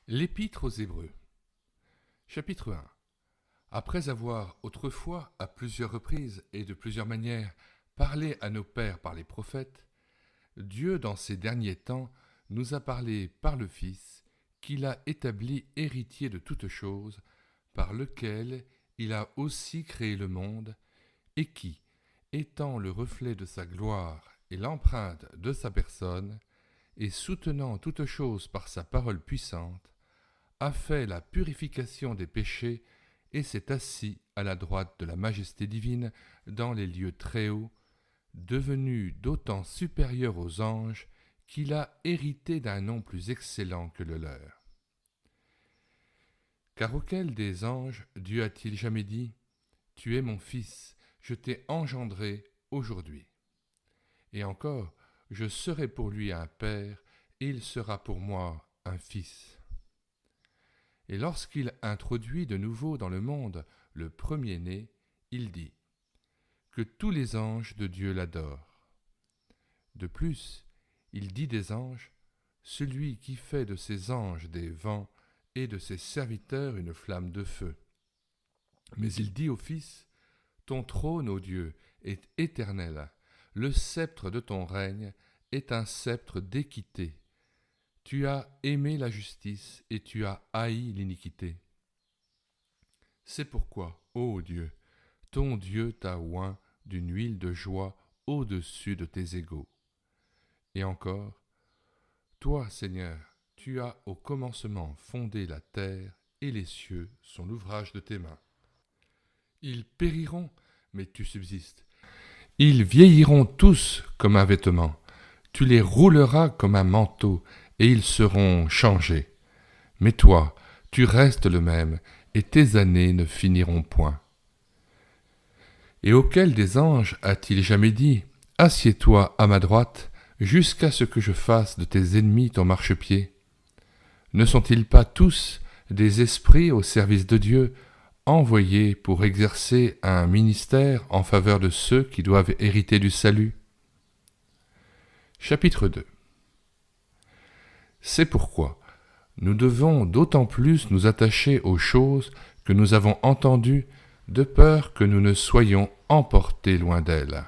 L'Épître aux Hébreux, chapitre 1. Après avoir autrefois, à plusieurs reprises et de plusieurs manières, parlé à nos pères par les prophètes, Dieu, dans ces derniers temps, nous a parlé par le Fils, qu'il a établi héritier de toutes choses, par lequel il a aussi créé le monde, et qui, étant le reflet de sa gloire et l'empreinte de sa personne, et soutenant toutes choses par sa parole puissante, a fait la purification des péchés et s'est assis à la droite de la majesté divine dans les lieux très hauts, devenu d'autant supérieur aux anges qu'il a hérité d'un nom plus excellent que le leur. Car auquel des anges Dieu a-t-il jamais dit « Tu es mon fils, je t'ai engendré aujourd'hui » Et encore, je serai pour lui un père, et il sera pour moi un fils. Et lorsqu'il introduit de nouveau dans le monde le premier-né, il dit que tous les anges de Dieu l'adorent. De plus, il dit des anges, celui qui fait de ses anges des vents et de ses serviteurs une flamme de feu. Mais il dit au Fils, ton trône, ô Dieu, est éternel, le sceptre de ton règne est un sceptre d'équité. Tu as aimé la justice et tu as haï l'iniquité. C'est pourquoi, ô Dieu, ton Dieu t'a oint d'une huile de joie au-dessus de tes égaux. Et encore, toi, Seigneur, tu as au commencement fondé la terre et les cieux sont l'ouvrage de tes mains. Ils périront, mais tu subsistes. Ils vieilliront tous comme un vêtement. Tu les rouleras comme un manteau, et ils seront changés. Mais toi, tu restes le même, et tes années ne finiront point. Et auquel des anges a-t-il jamais dit « Assieds-toi à ma droite, jusqu'à ce que je fasse de tes ennemis ton marchepied » Ne sont-ils pas tous des esprits au service de Dieu, envoyés pour exercer un ministère en faveur de ceux qui doivent hériter du salut ? Chapitre 2. C'est pourquoi nous devons d'autant plus nous attacher aux choses que nous avons entendues, de peur que nous ne soyons emportés loin d'elles.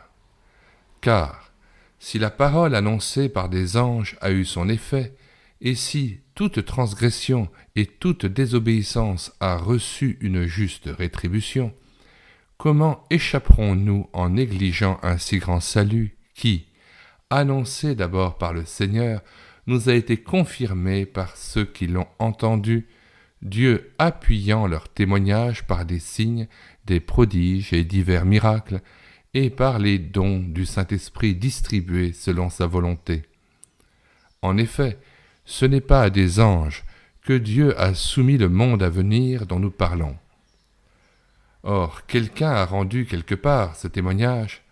Car, si la parole annoncée par des anges a eu son effet, et si toute transgression et toute désobéissance a reçu une juste rétribution, comment échapperons-nous en négligeant un si grand salut qui, annoncé d'abord par le Seigneur, nous a été confirmé par ceux qui l'ont entendu, Dieu appuyant leur témoignage par des signes, des prodiges et divers miracles, et par les dons du Saint-Esprit distribués selon sa volonté. En effet, ce n'est pas à des anges que Dieu a soumis le monde à venir dont nous parlons. Or, quelqu'un a rendu quelque part ce témoignage.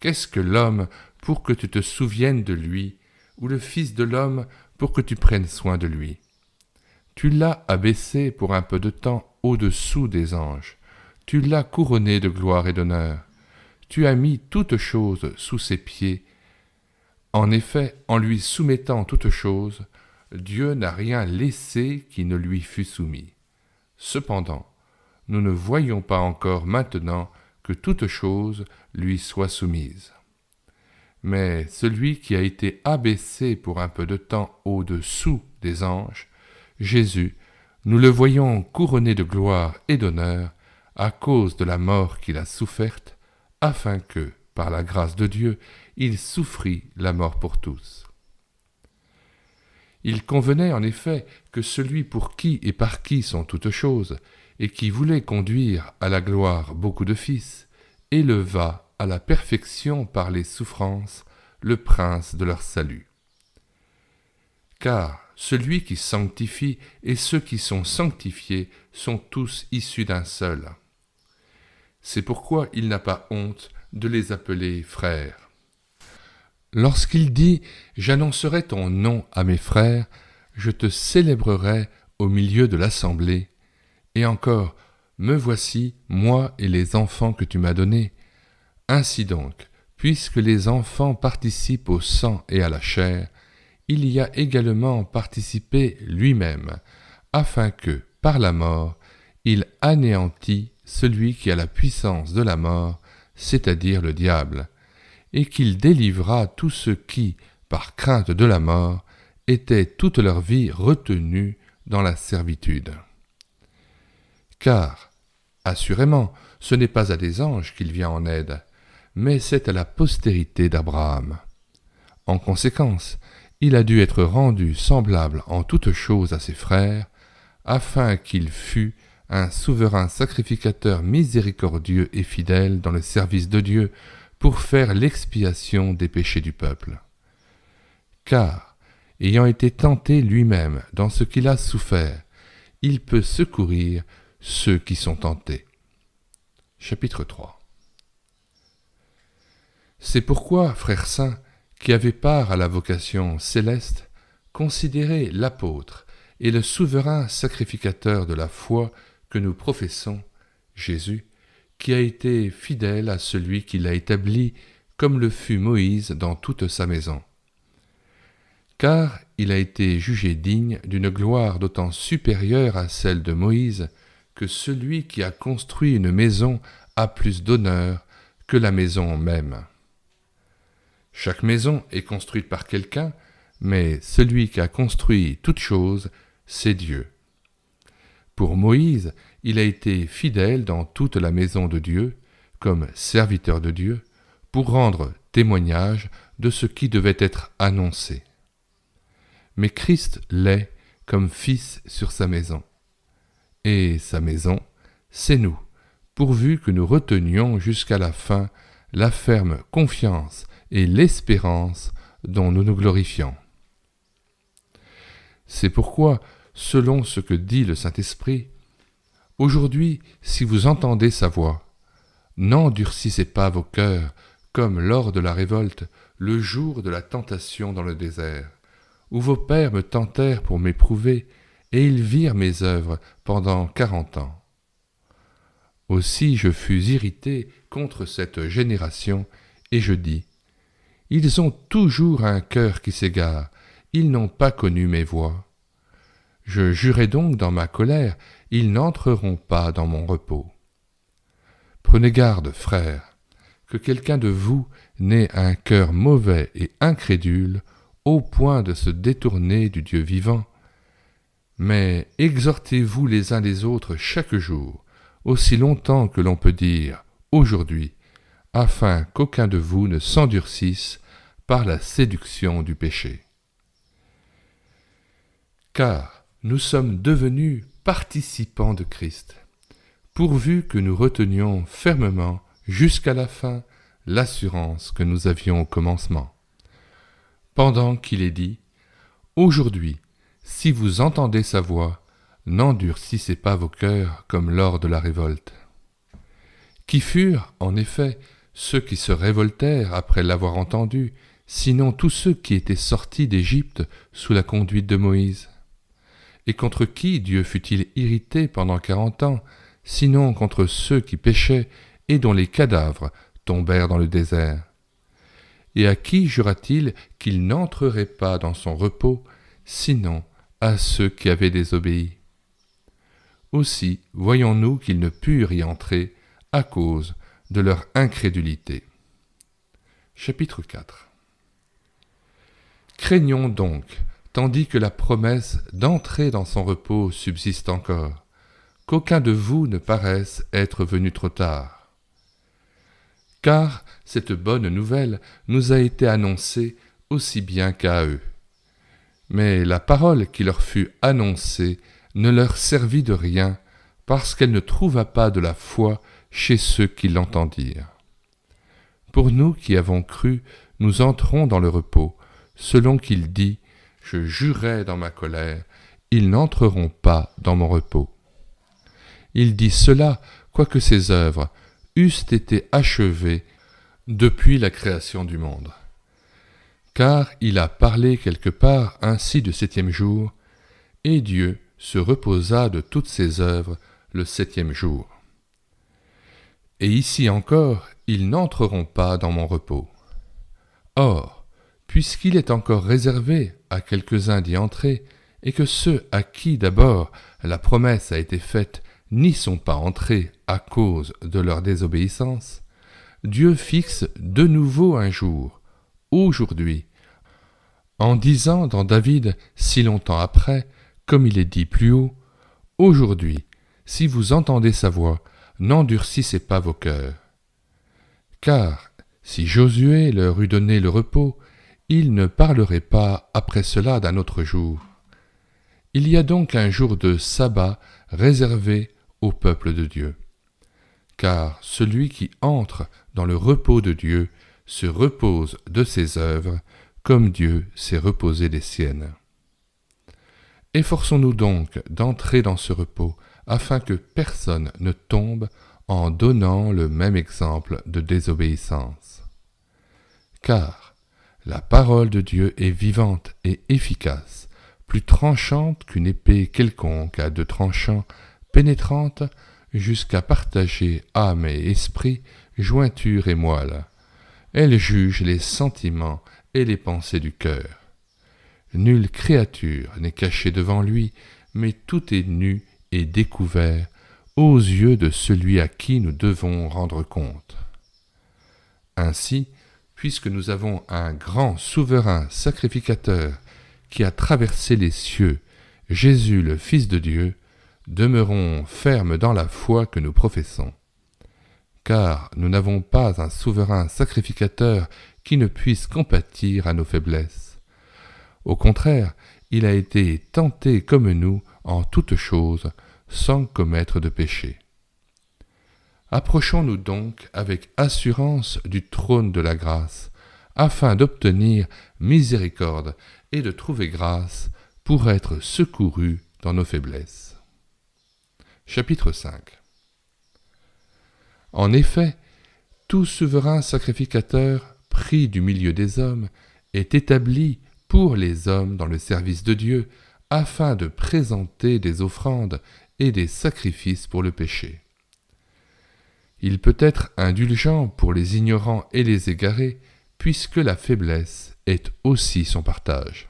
Qu'est-ce que l'homme pour que tu te souviennes de lui, ou le Fils de l'homme pour que tu prennes soin de lui? Tu l'as abaissé pour un peu de temps au-dessous des anges. Tu l'as couronné de gloire et d'honneur. Tu as mis toutes choses sous ses pieds. En effet, en lui soumettant toutes choses, Dieu n'a rien laissé qui ne lui fût soumis. Cependant, nous ne voyons pas encore maintenant que toutes choses lui soient soumises. Mais celui qui a été abaissé pour un peu de temps au-dessous des anges, Jésus, nous le voyons couronné de gloire et d'honneur à cause de la mort qu'il a soufferte, afin que, par la grâce de Dieu, il souffrit la mort pour tous. Il convenait en effet que celui pour qui et par qui sont toutes choses, et qui voulait conduire à la gloire beaucoup de fils, éleva à la perfection par les souffrances le prince de leur salut. Car celui qui sanctifie et ceux qui sont sanctifiés sont tous issus d'un seul. C'est pourquoi il n'a pas honte de les appeler frères. Lorsqu'il dit « J'annoncerai ton nom à mes frères, je te célébrerai au milieu de l'assemblée », et encore « Me voici, moi et les enfants que tu m'as donnés ». Ainsi donc, puisque les enfants participent au sang et à la chair, il y a également participé lui-même afin que, par la mort, il anéantit celui qui a la puissance de la mort, c'est-à-dire le diable, et qu'il délivra tous ceux qui, par crainte de la mort, étaient toute leur vie retenus dans la servitude. Car, assurément, ce n'est pas à des anges qu'il vient en aide, mais c'est à la postérité d'Abraham. En conséquence, il a dû être rendu semblable en toutes choses à ses frères, afin qu'il fût un souverain sacrificateur miséricordieux et fidèle dans le service de Dieu pour faire l'expiation des péchés du peuple. Car, ayant été tenté lui-même dans ce qu'il a souffert, il peut secourir ceux qui sont tentés. Chapitre 3. C'est pourquoi, frères saints, qui avez part à la vocation céleste, considérez l'apôtre et le souverain sacrificateur de la foi que nous professons, Jésus, qui a été fidèle à celui qui l'a établi, comme le fut Moïse dans toute sa maison. Car il a été jugé digne d'une gloire d'autant supérieure à celle de Moïse, que celui qui a construit une maison a plus d'honneur que la maison même. Chaque maison est construite par quelqu'un, mais celui qui a construit toute chose, c'est Dieu. Pour Moïse, il a été fidèle dans toute la maison de Dieu, comme serviteur de Dieu, pour rendre témoignage de ce qui devait être annoncé. Mais Christ l'est comme fils sur sa maison. Et sa maison, c'est nous, pourvu que nous retenions jusqu'à la fin la ferme confiance et l'espérance dont nous nous glorifions. C'est pourquoi, selon ce que dit le Saint-Esprit, « Aujourd'hui, si vous entendez sa voix, n'endurcissez pas vos cœurs, comme lors de la révolte, le jour de la tentation dans le désert, où vos pères me tentèrent pour m'éprouver, et ils virent mes œuvres pendant 40 ans. Aussi je fus irrité contre cette génération, et je dis, ils ont toujours un cœur qui s'égare, ils n'ont pas connu mes voies. Je jurai donc dans ma colère, ils n'entreront pas dans mon repos. Prenez garde, frères, que quelqu'un de vous n'ait un cœur mauvais et incrédule, au point de se détourner du Dieu vivant. Mais exhortez-vous les uns les autres chaque jour, aussi longtemps que l'on peut dire « aujourd'hui », afin qu'aucun de vous ne s'endurcisse par la séduction du péché. Car nous sommes devenus participants de Christ, pourvu que nous retenions fermement jusqu'à la fin l'assurance que nous avions au commencement. Pendant qu'il est dit « Aujourd'hui, si vous entendez sa voix, n'endurcissez pas vos cœurs comme lors de la révolte. » Qui furent, en effet, ceux qui se révoltèrent après l'avoir entendu, sinon tous ceux qui étaient sortis d'Égypte sous la conduite de Moïse? Et contre qui Dieu fut-il irrité pendant 40 ans, sinon contre ceux qui péchaient et dont les cadavres tombèrent dans le désert? Et à qui jura-t-il qu'il n'entrerait pas dans son repos, sinon à ceux qui avaient désobéi? Aussi voyons-nous qu'ils ne purent y entrer à cause de leur incrédulité. Chapitre 4. Craignons donc, tandis que la promesse d'entrer dans son repos subsiste encore, qu'aucun de vous ne paraisse être venu trop tard. Car cette bonne nouvelle nous a été annoncée aussi bien qu'à eux. Mais la parole qui leur fut annoncée ne leur servit de rien, parce qu'elle ne trouva pas de la foi chez ceux qui l'entendirent. Pour nous qui avons cru, nous entrons dans le repos, selon qu'il dit « Je jurai dans ma colère, ils n'entreront pas dans mon repos. » Il dit cela, quoique ses œuvres eussent été achevées depuis la création du monde. Car il a parlé quelque part ainsi du 7e jour, et Dieu se reposa de toutes ses œuvres le 7e jour. Et ici encore, ils n'entreront pas dans mon repos. Or, puisqu'il est encore réservé à quelques-uns d'y entrer, et que ceux à qui d'abord la promesse a été faite n'y sont pas entrés à cause de leur désobéissance, Dieu fixe de nouveau un jour, aujourd'hui, en disant dans David si longtemps après, comme il est dit plus haut, « Aujourd'hui, si vous entendez sa voix, n'endurcissez pas vos cœurs. » Car si Josué leur eût donné le repos, il ne parlerait pas après cela d'un autre jour. Il y a donc un jour de sabbat réservé au peuple de Dieu. Car celui qui entre dans le repos de Dieu se repose de ses œuvres, comme Dieu s'est reposé des siennes. Efforçons-nous donc d'entrer dans ce repos, afin que personne ne tombe en donnant le même exemple de désobéissance. Car la parole de Dieu est vivante et efficace, plus tranchante qu'une épée quelconque à deux tranchants, pénétrante jusqu'à partager âme et esprit, jointure et moelle. Elle juge les sentiments et les pensées du cœur. Nulle créature n'est cachée devant lui, mais tout est nu et découvert aux yeux de celui à qui nous devons rendre compte. Ainsi, puisque nous avons un grand souverain sacrificateur qui a traversé les cieux, Jésus le Fils de Dieu, demeurons fermes dans la foi que nous professons. Car nous n'avons pas un souverain sacrificateur qui ne puisse compatir à nos faiblesses. Au contraire, il a été tenté comme nous en toutes choses, sans commettre de péché. Approchons-nous donc avec assurance du trône de la grâce, afin d'obtenir miséricorde et de trouver grâce pour être secourus dans nos faiblesses. Chapitre 5. En effet, tout souverain sacrificateur pris du milieu des hommes est établi pour les hommes dans le service de Dieu, afin de présenter des offrandes et des sacrifices pour le péché. Il peut être indulgent pour les ignorants et les égarés, puisque la faiblesse est aussi son partage.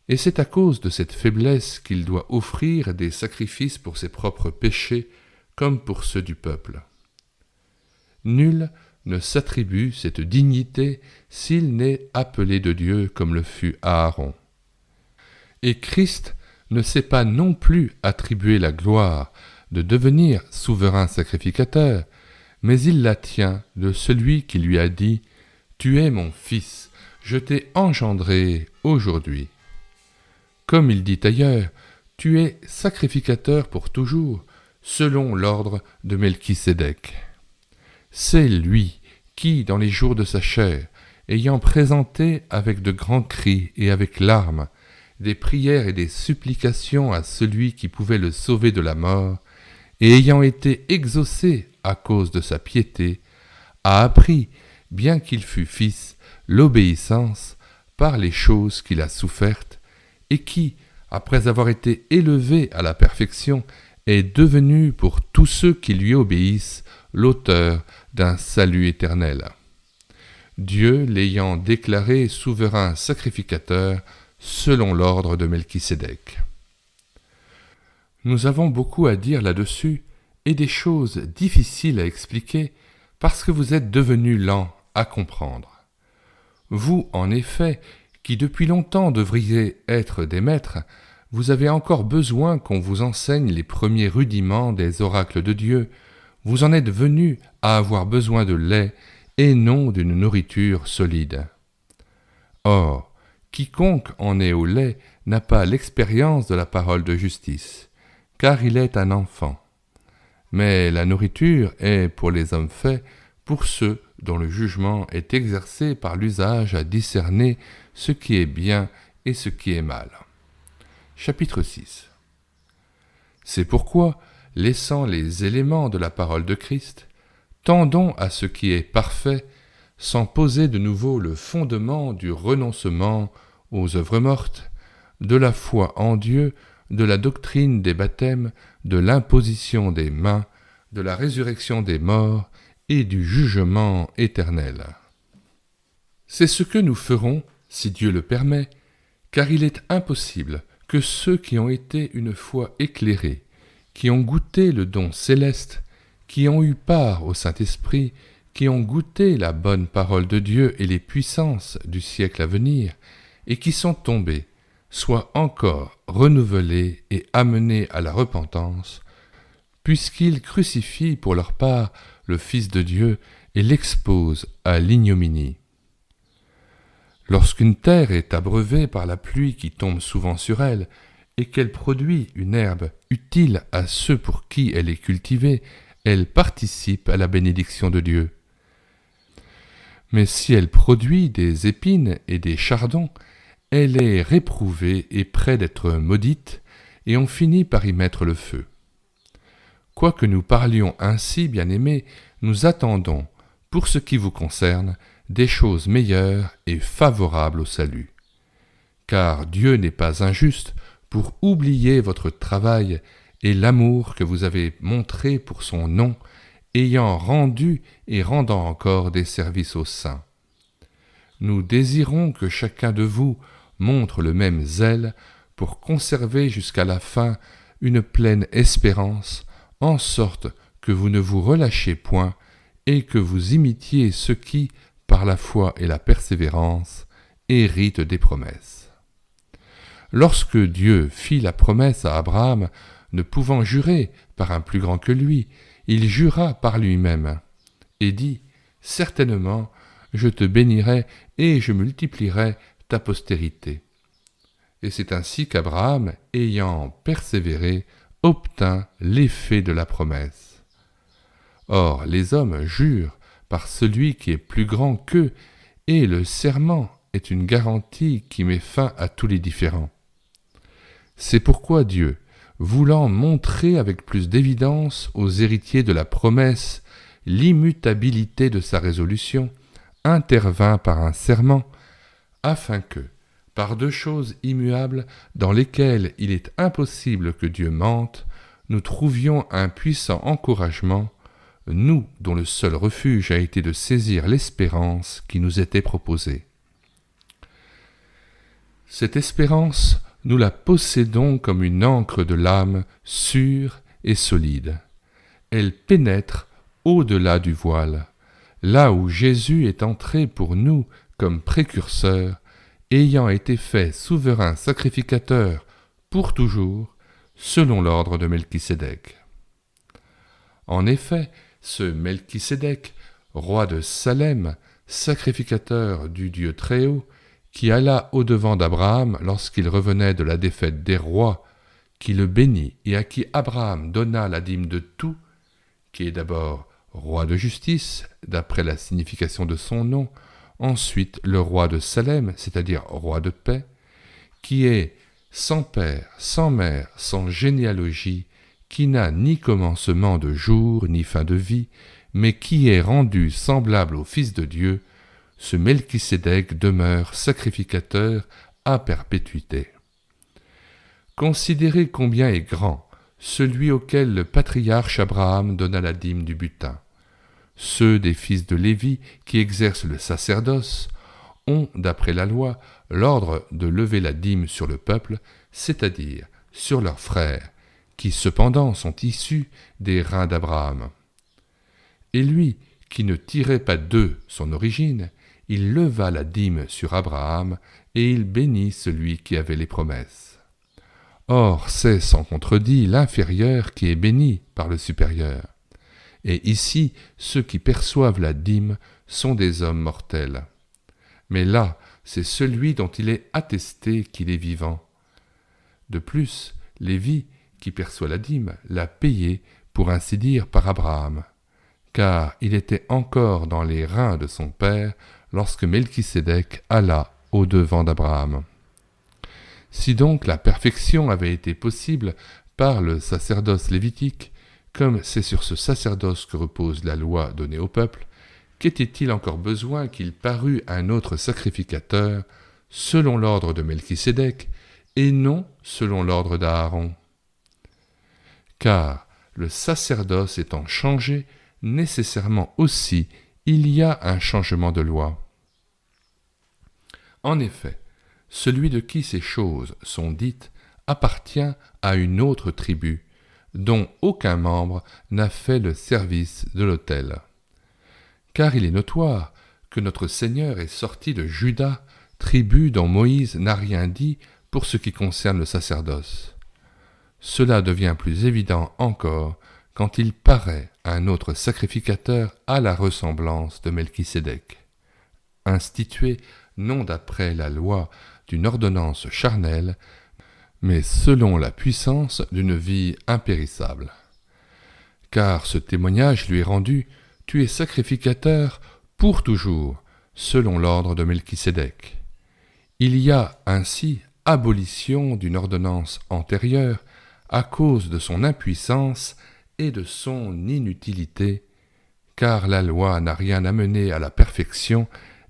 Et c'est à cause de cette faiblesse qu'il doit offrir des sacrifices pour ses propres péchés, comme pour ceux du peuple. Nul ne s'attribue cette dignité s'il n'est appelé de Dieu comme le fut Aaron. Et Christ ne s'est pas non plus attribué la gloire de devenir souverain sacrificateur, mais il la tient de celui qui lui a dit « Tu es mon fils, je t'ai engendré aujourd'hui ». Comme il dit ailleurs, « Tu es sacrificateur pour toujours, selon l'ordre de Melchisédek ». C'est lui qui, dans les jours de sa chair, ayant présenté avec de grands cris et avec larmes, des prières et des supplications à celui qui pouvait le sauver de la mort, et ayant été exaucé à cause de sa piété, a appris, bien qu'il fût fils, l'obéissance par les choses qu'il a souffertes, et qui, après avoir été élevé à la perfection, est devenu pour tous ceux qui lui obéissent l'auteur d'un salut éternel. Dieu l'ayant déclaré souverain sacrificateur selon l'ordre de Melchisédek. Nous avons beaucoup à dire là-dessus et des choses difficiles à expliquer parce que vous êtes devenus lents à comprendre. Vous, en effet, qui depuis longtemps devriez être des maîtres, vous avez encore besoin qu'on vous enseigne les premiers rudiments des oracles de Dieu. Vous en êtes venus à avoir besoin de lait et non d'une nourriture solide. Or, quiconque en est au lait n'a pas l'expérience de la parole de justice, car il est un enfant. Mais la nourriture est pour les hommes faits, pour ceux dont le jugement est exercé par l'usage à discerner ce qui est bien et ce qui est mal. Chapitre 6. C'est pourquoi, laissant les éléments de la parole de Christ, tendons à ce qui est parfait, sans poser de nouveau le fondement du renoncement aux œuvres mortes, de la foi en Dieu, de la doctrine des baptêmes, de l'imposition des mains, de la résurrection des morts et du jugement éternel. C'est ce que nous ferons, si Dieu le permet, Car il est impossible que ceux qui ont été une fois éclairés, qui ont goûté le don céleste, qui ont eu part au Saint-Esprit, qui ont goûté la bonne parole de Dieu et les puissances du siècle à venir, et qui sont tombés, soient encore renouvelés et amenés à la repentance, puisqu'ils crucifient pour leur part le Fils de Dieu et l'exposent à l'ignominie. Lorsqu'une terre est abreuvée par la pluie qui tombe souvent sur elle, et qu'elle produit une herbe utile à ceux pour qui elle est cultivée, elle participe à la bénédiction de Dieu. Mais si elle produit des épines et des chardons, elle est réprouvée et près d'être maudite, et on finit par y mettre le feu. Quoique nous parlions ainsi, bien-aimés, nous attendons, pour ce qui vous concerne, des choses meilleures et favorables au salut. Car Dieu n'est pas injuste pour oublier votre travail et l'amour que vous avez montré pour son nom, ayant rendu et rendant encore des services aux saints. Nous désirons que chacun de vous montre le même zèle pour conserver jusqu'à la fin une pleine espérance, en sorte que vous ne vous relâchiez point et que vous imitiez ceux qui, par la foi et la persévérance, héritent des promesses. Lorsque Dieu fit la promesse à Abraham, ne pouvant jurer par un plus grand que lui, il jura par lui-même, et dit, « Certainement, je te bénirai et je multiplierai ta postérité. » Et c'est ainsi qu'Abraham, ayant persévéré, obtint l'effet de la promesse. Or, les hommes jurent par celui qui est plus grand qu'eux, et le serment est une garantie qui met fin à tous les différends. C'est pourquoi Dieu, voulant montrer avec plus d'évidence aux héritiers de la promesse l'immutabilité de sa résolution, intervint par un serment, afin que, par deux choses immuables dans lesquelles il est impossible que Dieu mente, nous trouvions un puissant encouragement, nous dont le seul refuge a été de saisir l'espérance qui nous était proposée. Cette espérance, nous la possédons comme une ancre de l'âme sûre et solide. Elle pénètre au-delà du voile, là où Jésus est entré pour nous comme précurseur, ayant été fait souverain sacrificateur pour toujours, selon l'ordre de Melchisédek. En effet, ce Melchisédek, roi de Salem, sacrificateur du Dieu Très-Haut, qui alla au-devant d'Abraham lorsqu'il revenait de la défaite des rois, qui le bénit et à qui Abraham donna la dîme de tout, qui est d'abord roi de justice, d'après la signification de son nom, ensuite le roi de Salem, c'est-à-dire roi de paix, qui est sans père, sans mère, sans généalogie, qui n'a ni commencement de jour, ni fin de vie, mais qui est rendu semblable au Fils de Dieu, ce Melchisédek demeure sacrificateur à perpétuité. Considérez combien est grand celui auquel le patriarche Abraham donna la dîme du butin. Ceux des fils de Lévi qui exercent le sacerdoce ont, d'après la loi, l'ordre de lever la dîme sur le peuple, c'est-à-dire sur leurs frères, qui cependant sont issus des reins d'Abraham. Et lui, qui ne tirait pas d'eux son origine, il leva la dîme sur Abraham, et il bénit celui qui avait les promesses. Or, c'est sans contredit l'inférieur qui est béni par le supérieur. Et ici, ceux qui perçoivent la dîme sont des hommes mortels. Mais là, c'est celui dont il est attesté qu'il est vivant. De plus, Lévi, qui perçoit la dîme, l'a payé, pour ainsi dire, par Abraham, car il était encore dans les reins de son père lorsque Melchisédek alla au-devant d'Abraham. Si donc la perfection avait été possible par le sacerdoce lévitique, comme c'est sur ce sacerdoce que repose la loi donnée au peuple, qu'était-il encore besoin qu'il parût un autre sacrificateur, selon l'ordre de Melchisédek, et non selon l'ordre d'Aaron? Car, le sacerdoce étant changé, nécessairement aussi, il y a un changement de loi. En effet, celui de qui ces choses sont dites appartient à une autre tribu, dont aucun membre n'a fait le service de l'autel. Car il est notoire que notre Seigneur est sorti de Juda, tribu dont Moïse n'a rien dit pour ce qui concerne le sacerdoce. Cela devient plus évident encore quand il paraît un autre sacrificateur à la ressemblance de Melchisédek, institué non d'après la loi d'une ordonnance charnelle, mais selon la puissance d'une vie impérissable. Car ce témoignage lui est rendu, tu es sacrificateur pour toujours, selon l'ordre de Melchisédek. Il y a ainsi abolition d'une ordonnance antérieure à cause de son impuissance et de son inutilité, car la loi n'a rien amené à la perfection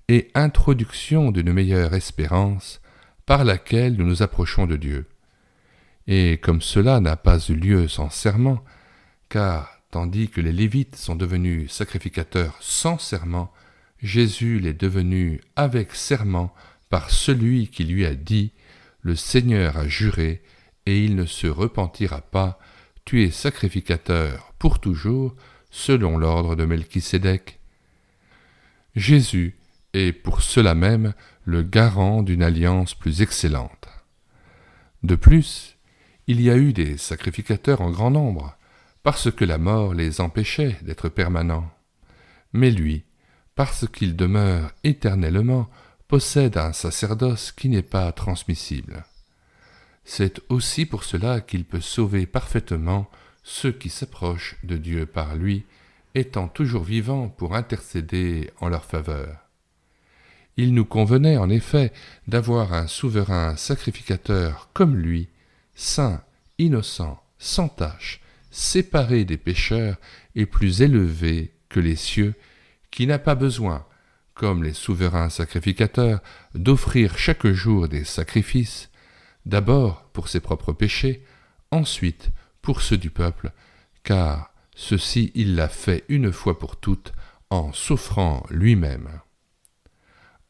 et introduction d'une meilleure espérance par laquelle nous nous approchons de Dieu. Et comme cela n'a pas eu lieu sans serment, car tandis que les Lévites sont devenus sacrificateurs sans serment, Jésus l'est devenu avec serment par celui qui lui a dit « Le Seigneur a juré, et il ne se repentira pas, tu es sacrificateur pour toujours, selon l'ordre de Melchisédek. » Jésus est pour cela même le garant d'une alliance plus excellente. De plus, il y a eu des sacrificateurs en grand nombre, parce que la mort les empêchait d'être permanents. Mais lui, parce qu'il demeure éternellement, possède un sacerdoce qui n'est pas transmissible. C'est aussi pour cela qu'il peut sauver parfaitement ceux qui s'approchent de Dieu par lui, étant toujours vivant pour intercéder en leur faveur. Il nous convenait en effet d'avoir un souverain sacrificateur comme lui, saint, innocent, sans tache, séparé des pécheurs et plus élevé que les cieux, qui n'a pas besoin, comme les souverains sacrificateurs, d'offrir chaque jour des sacrifices, d'abord pour ses propres péchés, ensuite pour ceux du peuple, car ceci il l'a fait une fois pour toutes en souffrant lui-même.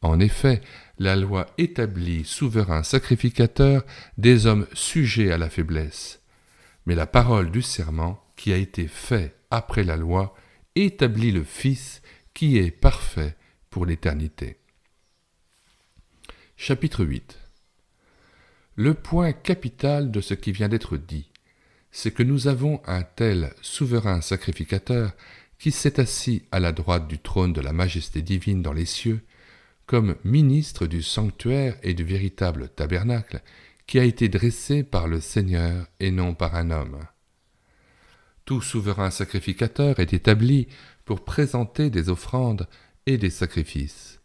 En effet, la loi établit souverain sacrificateur des hommes sujets à la faiblesse, mais la parole du serment, qui a été fait après la loi, établit le Fils qui est parfait pour l'éternité. Chapitre 8. Le point capital de ce qui vient d'être dit, c'est que nous avons un tel souverain sacrificateur qui s'est assis à la droite du trône de la majesté divine dans les cieux, comme ministre du sanctuaire et du véritable tabernacle qui a été dressé par le Seigneur et non par un homme. Tout souverain sacrificateur est établi pour présenter des offrandes et des sacrifices,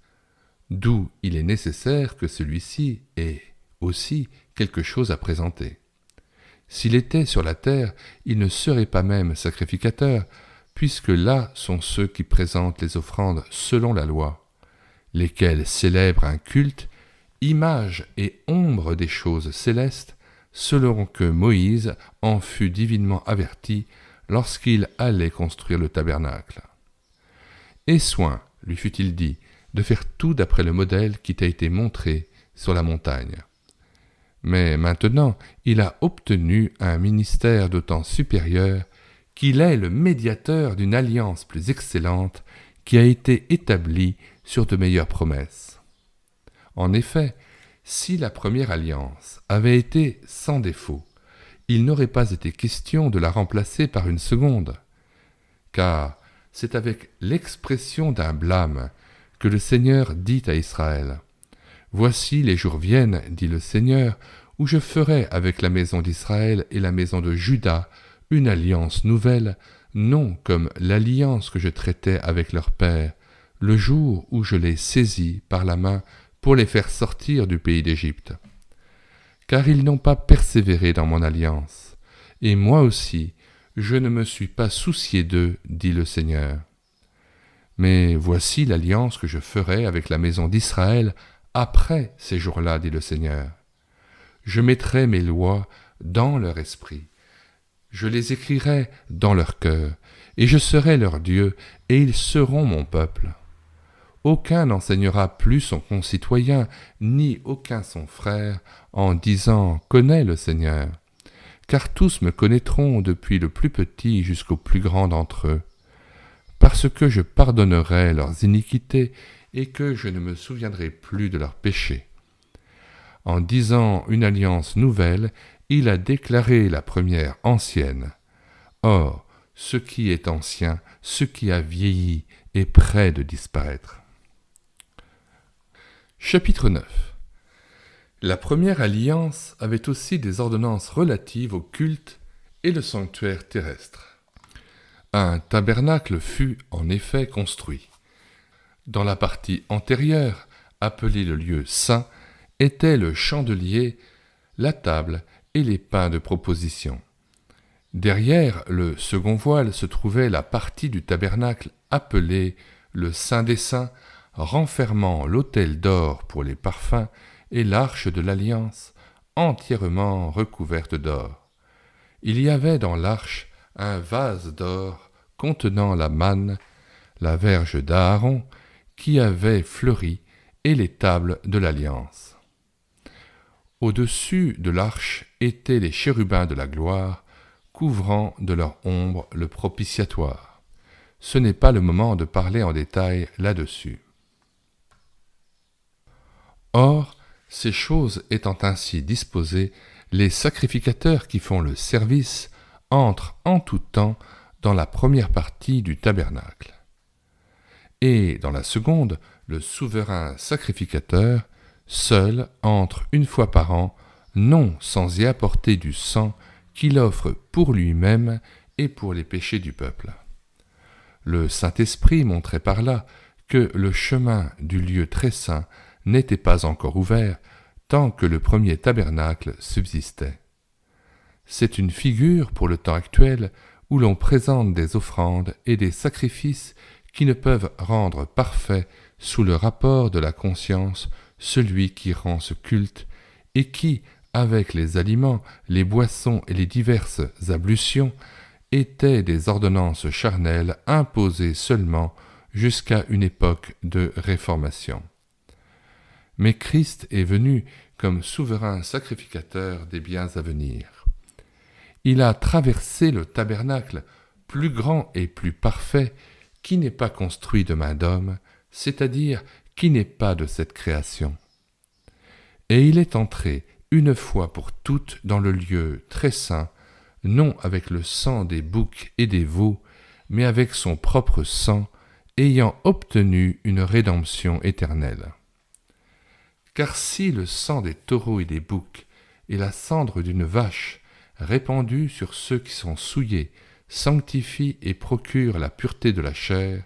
d'où il est nécessaire que celui-ci ait aussi quelque chose à présenter. S'il était sur la terre, il ne serait pas même sacrificateur, puisque là sont ceux qui présentent les offrandes selon la loi, lesquels célèbrent un culte, image et ombre des choses célestes, selon que Moïse en fut divinement averti lorsqu'il allait construire le tabernacle. « Aie soin, lui fut-il dit, de faire tout d'après le modèle qui t'a été montré sur la montagne. » Mais maintenant, il a obtenu un ministère d'autant supérieur qu'il est le médiateur d'une alliance plus excellente qui a été établie sur de meilleures promesses. En effet, si la première alliance avait été sans défaut, il n'aurait pas été question de la remplacer par une seconde, car c'est avec l'expression d'un blâme que le Seigneur dit à Israël : « Voici les jours viennent, dit le Seigneur, où je ferai avec la maison d'Israël et la maison de Juda une alliance nouvelle, non comme l'alliance que je traitais avec leur père, le jour où je les saisis par la main pour les faire sortir du pays d'Égypte. Car ils n'ont pas persévéré dans mon alliance, et moi aussi, je ne me suis pas soucié d'eux, dit le Seigneur. Mais voici l'alliance que je ferai avec la maison d'Israël après ces jours-là, dit le Seigneur. Je mettrai mes lois dans leur esprit, je les écrirai dans leur cœur, et je serai leur Dieu, et ils seront mon peuple. aucun n'enseignera plus son concitoyen, ni aucun son frère, en disant « Connais le Seigneur », car tous me connaîtront depuis le plus petit jusqu'au plus grand d'entre eux, parce que je pardonnerai leurs iniquités et que je ne me souviendrai plus de leurs péchés. En disant une alliance nouvelle, il a déclaré la première ancienne. Or, ce qui est ancien, ce qui a vieilli, est près de disparaître. Chapitre 9. La première alliance avait aussi des ordonnances relatives au culte et le sanctuaire terrestre. Un tabernacle fut en effet construit. Dans la partie antérieure, appelée le lieu saint, était le chandelier, la table et les pains de proposition. Derrière le second voile se trouvait la partie du tabernacle appelée le Saint des Saints, renfermant l'autel d'or pour les parfums et l'arche de l'alliance, entièrement recouverte d'or. Il y avait dans l'arche un vase d'or contenant la manne, la verge d'Aaron, qui avait fleuri, et les tables de l'alliance. Au-dessus de l'arche étaient les chérubins de la gloire, couvrant de leur ombre le propitiatoire. Ce n'est pas le moment de parler en détail là-dessus. Or, ces choses étant ainsi disposées, les sacrificateurs qui font le service entrent en tout temps dans la première partie du tabernacle. Et dans la seconde, le souverain sacrificateur, seul, entre une fois par an, non sans y apporter du sang qu'il offre pour lui-même et pour les péchés du peuple. Le Saint-Esprit montrait par là que le chemin du lieu très saint n'était pas encore ouvert tant que le premier tabernacle subsistait. C'est une figure pour le temps actuel où l'on présente des offrandes et des sacrifices qui ne peuvent rendre parfait sous le rapport de la conscience celui qui rend ce culte et qui, avec les aliments, les boissons et les diverses ablutions, étaient des ordonnances charnelles imposées seulement jusqu'à une époque de réformation. Mais Christ est venu comme souverain sacrificateur des biens à venir. Il a traversé le tabernacle, plus grand et plus parfait, qui n'est pas construit de main d'homme, c'est-à-dire qui n'est pas de cette création. Et il est entré une fois pour toutes dans le lieu très saint, non avec le sang des boucs et des veaux, mais avec son propre sang, ayant obtenu une rédemption éternelle. Car si le sang des taureaux et des boucs et la cendre d'une vache, répandue sur ceux qui sont souillés, sanctifie et procure la pureté de la chair,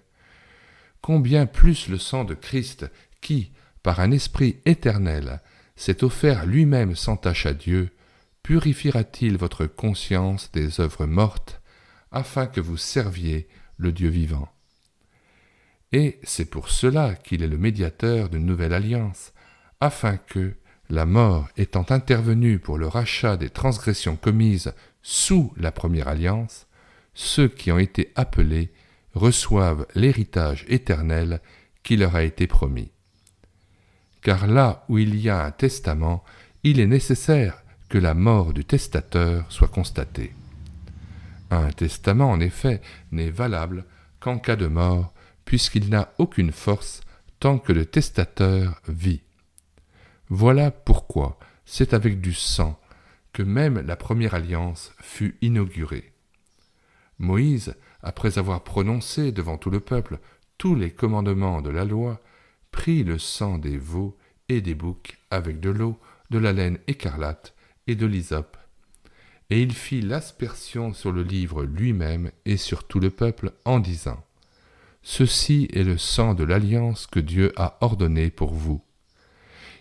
combien plus le sang de Christ qui, par un esprit éternel, s'est offert lui-même sans tache à Dieu, purifiera-t-il votre conscience des œuvres mortes, afin que vous serviez le Dieu vivant. Et c'est pour cela qu'il est le médiateur d'une nouvelle alliance, afin que, la mort étant intervenue pour le rachat des transgressions commises sous la première alliance, ceux qui ont été appelés reçoivent l'héritage éternel qui leur a été promis. Car là où il y a un testament, il est nécessaire que la mort du testateur soit constatée. Un testament, en effet, n'est valable qu'en cas de mort, puisqu'il n'a aucune force tant que le testateur vit. Voilà pourquoi c'est avec du sang que même la première alliance fut inaugurée. Moïse, après avoir prononcé devant tout le peuple tous les commandements de la loi, prit le sang des veaux et des boucs avec de l'eau, de la laine écarlate et de l'hysope, et il fit l'aspersion sur le livre lui-même et sur tout le peuple en disant : « Ceci est le sang de l'alliance que Dieu a ordonné pour vous. »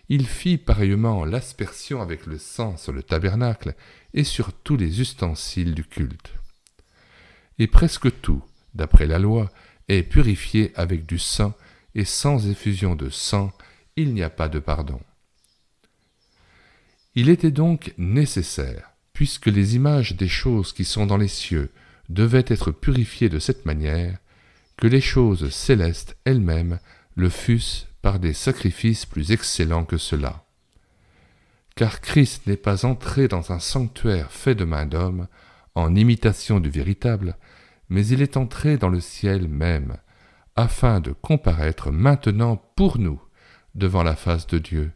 Il fit pareillement l'aspersion avec le sang sur le tabernacle et sur tous les ustensiles du culte. Et presque tout, d'après la loi, est purifié avec du sang, et sans effusion de sang, il n'y a pas de pardon. Il était donc nécessaire, puisque les images des choses qui sont dans les cieux devaient être purifiées de cette manière, que les choses célestes elles-mêmes le fût-ce par des sacrifices plus excellents que ceux-là. Car Christ n'est pas entré dans un sanctuaire fait de main d'homme, en imitation du véritable, mais il est entré dans le ciel même, afin de comparaître maintenant pour nous devant la face de Dieu.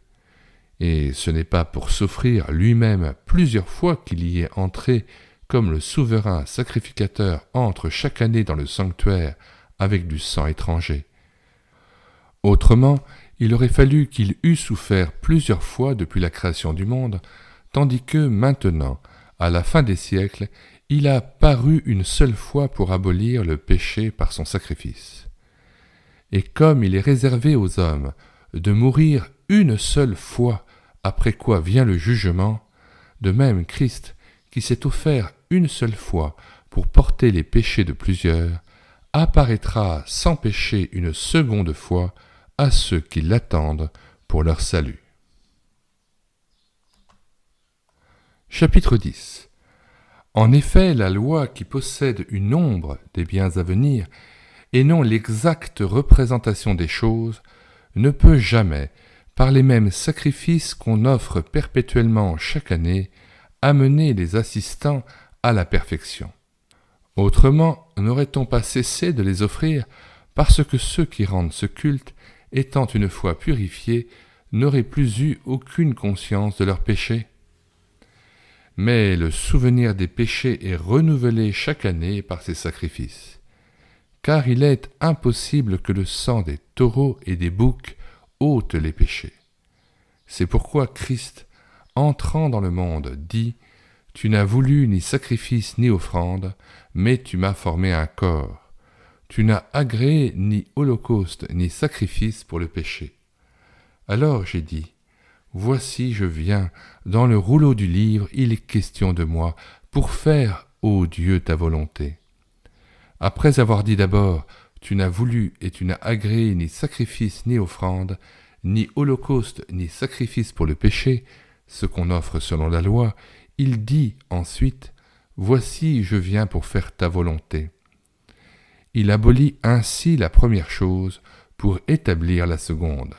Et ce n'est pas pour s'offrir lui-même plusieurs fois qu'il y est entré, comme le souverain sacrificateur entre chaque année dans le sanctuaire avec du sang étranger. Autrement, il aurait fallu qu'il eût souffert plusieurs fois depuis la création du monde, tandis que maintenant, à la fin des siècles, il a paru une seule fois pour abolir le péché par son sacrifice. Et comme il est réservé aux hommes de mourir une seule fois, après quoi vient le jugement, de même Christ, qui s'est offert une seule fois pour porter les péchés de plusieurs, apparaîtra sans péché une seconde fois à ceux qui l'attendent pour leur salut. Chapitre 10. En effet, la loi qui possède une ombre des biens à venir, et non l'exacte représentation des choses, ne peut jamais, par les mêmes sacrifices qu'on offre perpétuellement chaque année, amener les assistants à la perfection. Autrement, n'aurait-on pas cessé de les offrir, parce que ceux qui rendent ce culte, étant une fois purifiés, n'auraient plus eu aucune conscience de leurs péchés? Mais le souvenir des péchés est renouvelé chaque année par ces sacrifices. Car il est impossible que le sang des taureaux et des boucs ôte les péchés. C'est pourquoi Christ, entrant dans le monde, dit « Tu n'as voulu ni sacrifice ni offrande, mais tu m'as formé un corps. Tu n'as agréé ni holocauste ni sacrifice pour le péché. » Alors j'ai dit « Voici je viens, dans le rouleau du livre il est question de moi, pour faire, ô Dieu, ta volonté. » Après avoir dit d'abord « Tu n'as voulu et tu n'as agréé ni sacrifice ni offrande, ni holocauste ni sacrifice pour le péché, ce qu'on offre selon la loi, il dit ensuite « Voici je viens pour faire ta volonté. » Il abolit ainsi la première chose pour établir la seconde.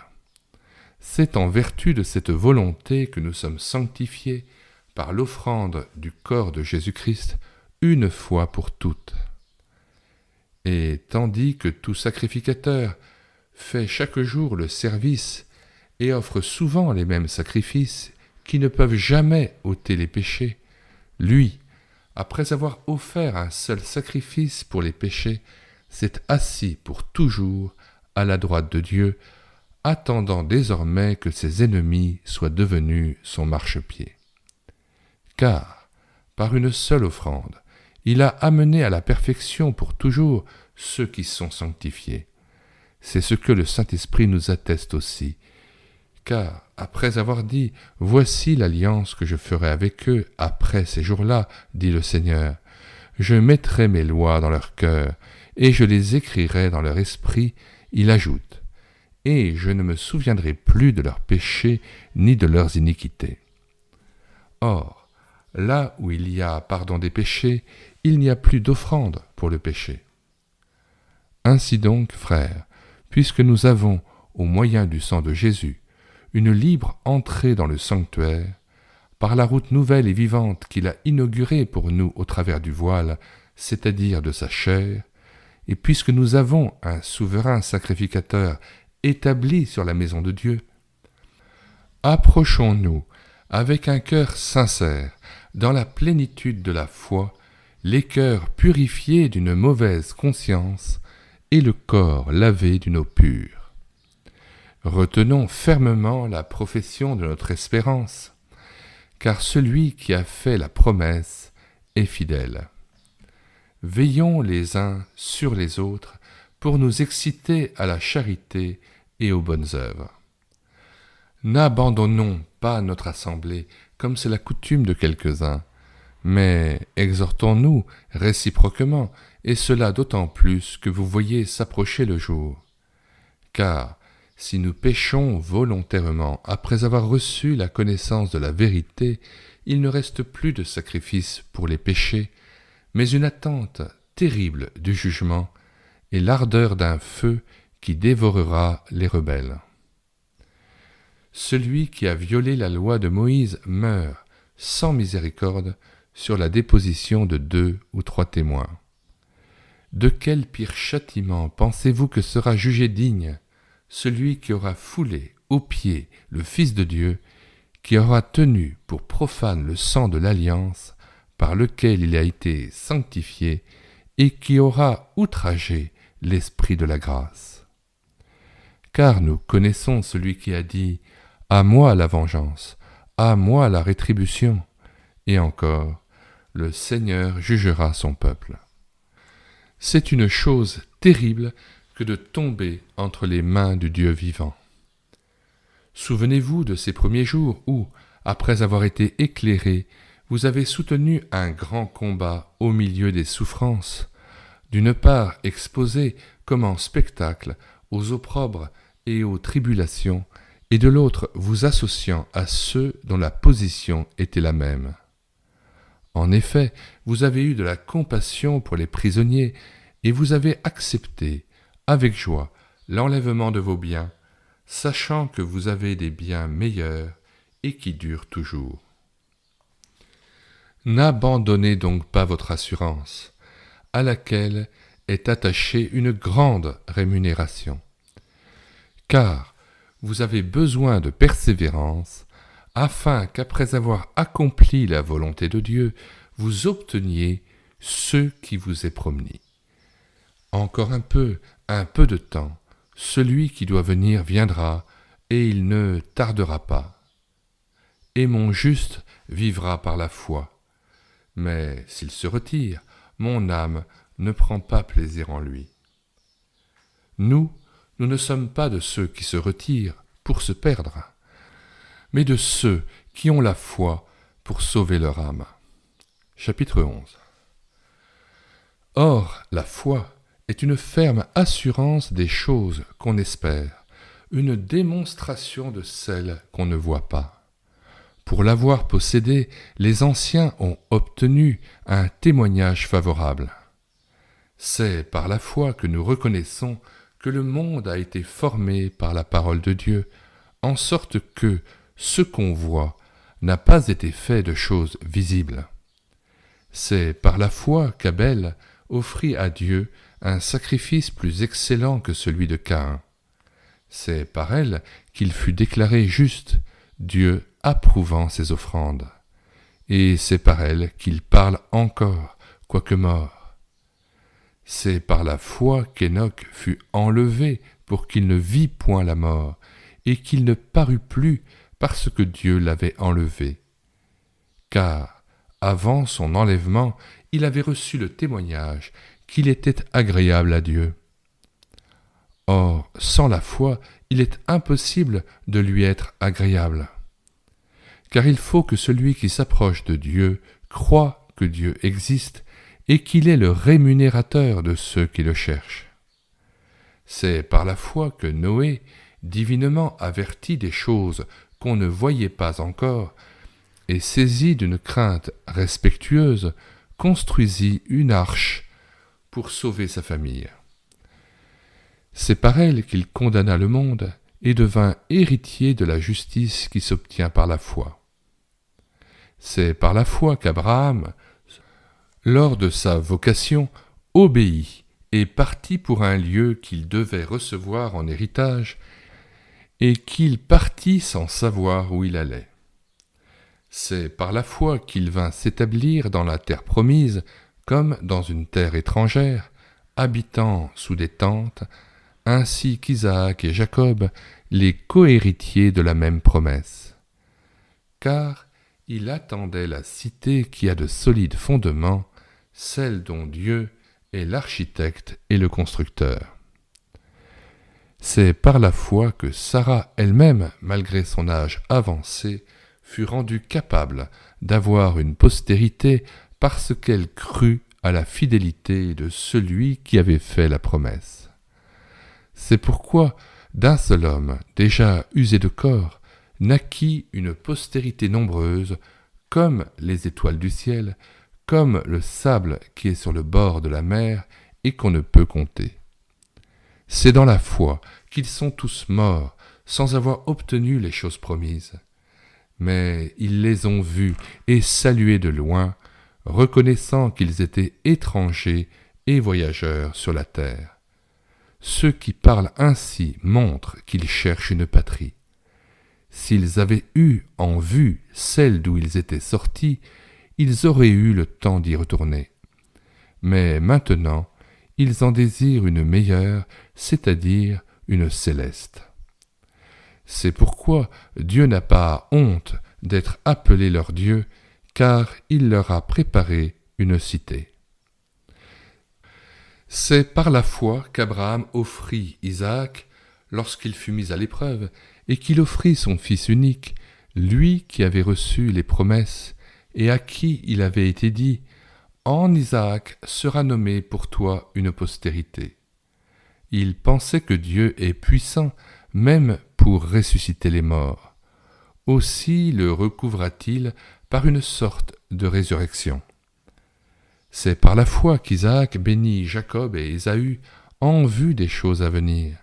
C'est en vertu de cette volonté que nous sommes sanctifiés par l'offrande du corps de Jésus-Christ une fois pour toutes. Et tandis que tout sacrificateur fait chaque jour le service et offre souvent les mêmes sacrifices qui ne peuvent jamais ôter les péchés, lui, après avoir offert un seul sacrifice pour les péchés, s'est assis pour toujours à la droite de Dieu, attendant désormais que ses ennemis soient devenus son marchepied. Car, par une seule offrande, il a amené à la perfection pour toujours ceux qui sont sanctifiés. C'est ce que le Saint-Esprit nous atteste aussi. Car, après avoir dit « Voici l'alliance que je ferai avec eux après ces jours-là, dit le Seigneur, je mettrai mes lois dans leur cœur, et je les écrirai dans leur esprit, il ajoute, et je ne me souviendrai plus de leurs péchés ni de leurs iniquités. » Or, là où il y a pardon des péchés, il n'y a plus d'offrande pour le péché. Ainsi donc, frères, puisque nous avons, au moyen du sang de Jésus, une libre entrée dans le sanctuaire, par la route nouvelle et vivante qu'il a inaugurée pour nous au travers du voile, c'est-à-dire de sa chair, et puisque nous avons un souverain sacrificateur établi sur la maison de Dieu, approchons-nous avec un cœur sincère, dans la plénitude de la foi, les cœurs purifiés d'une mauvaise conscience et le corps lavé d'une eau pure. Retenons fermement la profession de notre espérance, car celui qui a fait la promesse est fidèle. Veillons les uns sur les autres pour nous exciter à la charité et aux bonnes œuvres. N'abandonnons pas notre assemblée, comme c'est la coutume de quelques-uns, mais exhortons-nous réciproquement, et cela d'autant plus que vous voyez s'approcher le jour. Car si nous péchons volontairement après avoir reçu la connaissance de la vérité, il ne reste plus de sacrifice pour les péchés, mais une attente terrible du jugement et l'ardeur d'un feu qui dévorera les rebelles. Celui qui a violé la loi de Moïse meurt sans miséricorde sur la déposition de 2 ou 3 témoins. De quel pire châtiment pensez-vous que sera jugé digne celui qui aura foulé aux pieds le Fils de Dieu, qui aura tenu pour profane le sang de l'alliance par lequel il a été sanctifié et qui aura outragé l'Esprit de la grâce? Car nous connaissons celui qui a dit « À moi la vengeance, à moi la rétribution » et encore « Le Seigneur jugera son peuple ». C'est une chose terrible que de tomber entre les mains du Dieu vivant. Souvenez-vous de ces premiers jours où, après avoir été éclairés, vous avez soutenu un grand combat au milieu des souffrances, d'une part exposés comme en spectacle aux opprobres et aux tribulations, et de l'autre vous associant à ceux dont la position était la même. En effet, vous avez eu de la compassion pour les prisonniers, et vous avez accepté, avec joie, l'enlèvement de vos biens, sachant que vous avez des biens meilleurs et qui durent toujours. N'abandonnez donc pas votre assurance, à laquelle est attachée une grande rémunération. Car vous avez besoin de persévérance, afin qu'après avoir accompli la volonté de Dieu, vous obteniez ce qui vous est promis. Encore un peu de temps, celui qui doit venir viendra, et il ne tardera pas. Et mon juste vivra par la foi. Mais s'il se retire, mon âme ne prend pas plaisir en lui. Nous ne sommes pas de ceux qui se retirent pour se perdre, mais de ceux qui ont la foi pour sauver leur âme. Chapitre 11. Or, la foi est une ferme assurance des choses qu'on espère, une démonstration de celles qu'on ne voit pas. Pour l'avoir possédée, les anciens ont obtenu un témoignage favorable. C'est par la foi que nous reconnaissons que le monde a été formé par la parole de Dieu, en sorte que ce qu'on voit n'a pas été fait de choses visibles. C'est par la foi qu'Abel offrit à Dieu un sacrifice plus excellent que celui de Caïn. C'est par elle qu'il fut déclaré juste, Dieu approuvant ses offrandes. Et c'est par elle qu'il parle encore, quoique mort. C'est par la foi qu'Enoch fut enlevé pour qu'il ne vît point la mort, et qu'il ne parut plus parce que Dieu l'avait enlevé. Car, avant son enlèvement, il avait reçu le témoignage qu'il était agréable à Dieu. Or, sans la foi, il est impossible de lui être agréable. Car il faut que celui qui s'approche de Dieu croie que Dieu existe et qu'il est le rémunérateur de ceux qui le cherchent. C'est par la foi que Noé, divinement averti des choses qu'on ne voyait pas encore, et saisi d'une crainte respectueuse, construisit une arche pour sauver sa famille. C'est par elle qu'il condamna le monde et devint héritier de la justice qui s'obtient par la foi. C'est par la foi qu'Abraham, lors de sa vocation, obéit et partit pour un lieu qu'il devait recevoir en héritage, et qu'il partit sans savoir où il allait. C'est par la foi qu'il vint s'établir dans la terre promise, comme dans une terre étrangère, habitant sous des tentes, ainsi qu'Isaac et Jacob, les cohéritiers de la même promesse. Car il attendait la cité qui a de solides fondements, celle dont Dieu est l'architecte et le constructeur. C'est par la foi que Sarah elle-même, malgré son âge avancé, fut rendue capable d'avoir une postérité parce qu'elle crut à la fidélité de celui qui avait fait la promesse. C'est pourquoi, d'un seul homme déjà usé de corps, naquit une postérité nombreuse, comme les étoiles du ciel, comme le sable qui est sur le bord de la mer et qu'on ne peut compter. C'est dans la foi qu'ils sont tous morts sans avoir obtenu les choses promises. Mais ils les ont vus et salués de loin, reconnaissant qu'ils étaient étrangers et voyageurs sur la terre. Ceux qui parlent ainsi montrent qu'ils cherchent une patrie. S'ils avaient eu en vue celle d'où ils étaient sortis, ils auraient eu le temps d'y retourner. Mais maintenant, ils en désirent une meilleure, c'est-à-dire une céleste. C'est pourquoi Dieu n'a pas honte d'être appelé leur Dieu, car il leur a préparé une cité. C'est par la foi qu'Abraham offrit Isaac lorsqu'il fut mis à l'épreuve, et qu'il offrit son fils unique, lui qui avait reçu les promesses, et à qui il avait été dit « En Isaac sera nommé pour toi une postérité ». Il pensait que Dieu est puissant, même pour ressusciter les morts. Aussi le recouvra-t-il par une sorte de résurrection. C'est par la foi qu'Isaac bénit Jacob et Ésaü en vue des choses à venir.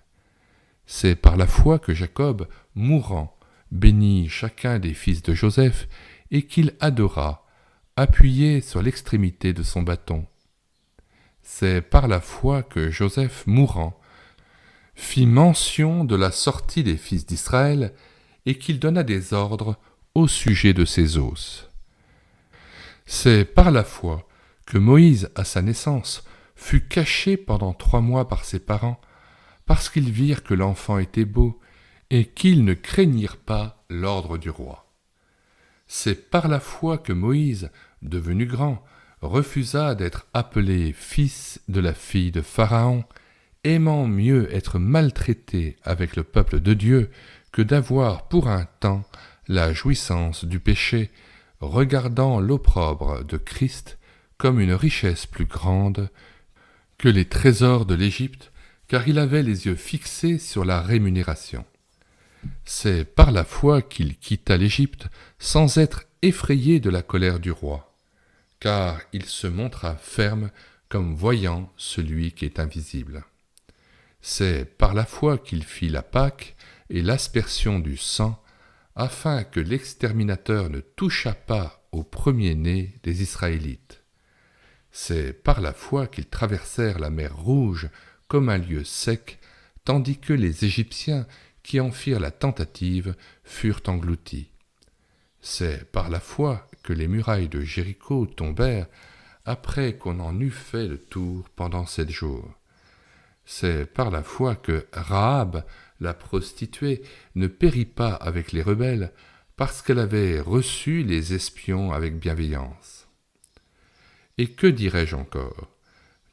C'est par la foi que Jacob, mourant, bénit chacun des fils de Joseph et qu'il adora, appuyé sur l'extrémité de son bâton. C'est par la foi que Joseph, mourant, fit mention de la sortie des fils d'Israël et qu'il donna des ordres au sujet de ses os. C'est par la foi que Moïse, à sa naissance, fut caché pendant 3 mois par ses parents, parce qu'ils virent que l'enfant était beau, et qu'ils ne craignirent pas l'ordre du roi. C'est par la foi que Moïse, devenu grand, refusa d'être appelé fils de la fille de Pharaon, aimant mieux être maltraité avec le peuple de Dieu que d'avoir pour un temps la jouissance du péché, regardant l'opprobre de Christ comme une richesse plus grande que les trésors de l'Égypte, car il avait les yeux fixés sur la rémunération. C'est par la foi qu'il quitta l'Égypte sans être effrayé de la colère du roi, car il se montra ferme comme voyant celui qui est invisible. C'est par la foi qu'il fit la Pâque et l'aspersion du sang, afin que l'exterminateur ne touchât pas au premier-né des Israélites. C'est par la foi qu'ils traversèrent la mer Rouge comme un lieu sec, tandis que les Égyptiens qui en firent la tentative furent engloutis. C'est par la foi que les murailles de Jéricho tombèrent après qu'on en eut fait le tour pendant 7 jours. C'est par la foi que Rahab, la prostituée, ne périt pas avec les rebelles, parce qu'elle avait reçu les espions avec bienveillance. Et que dirais-je encore?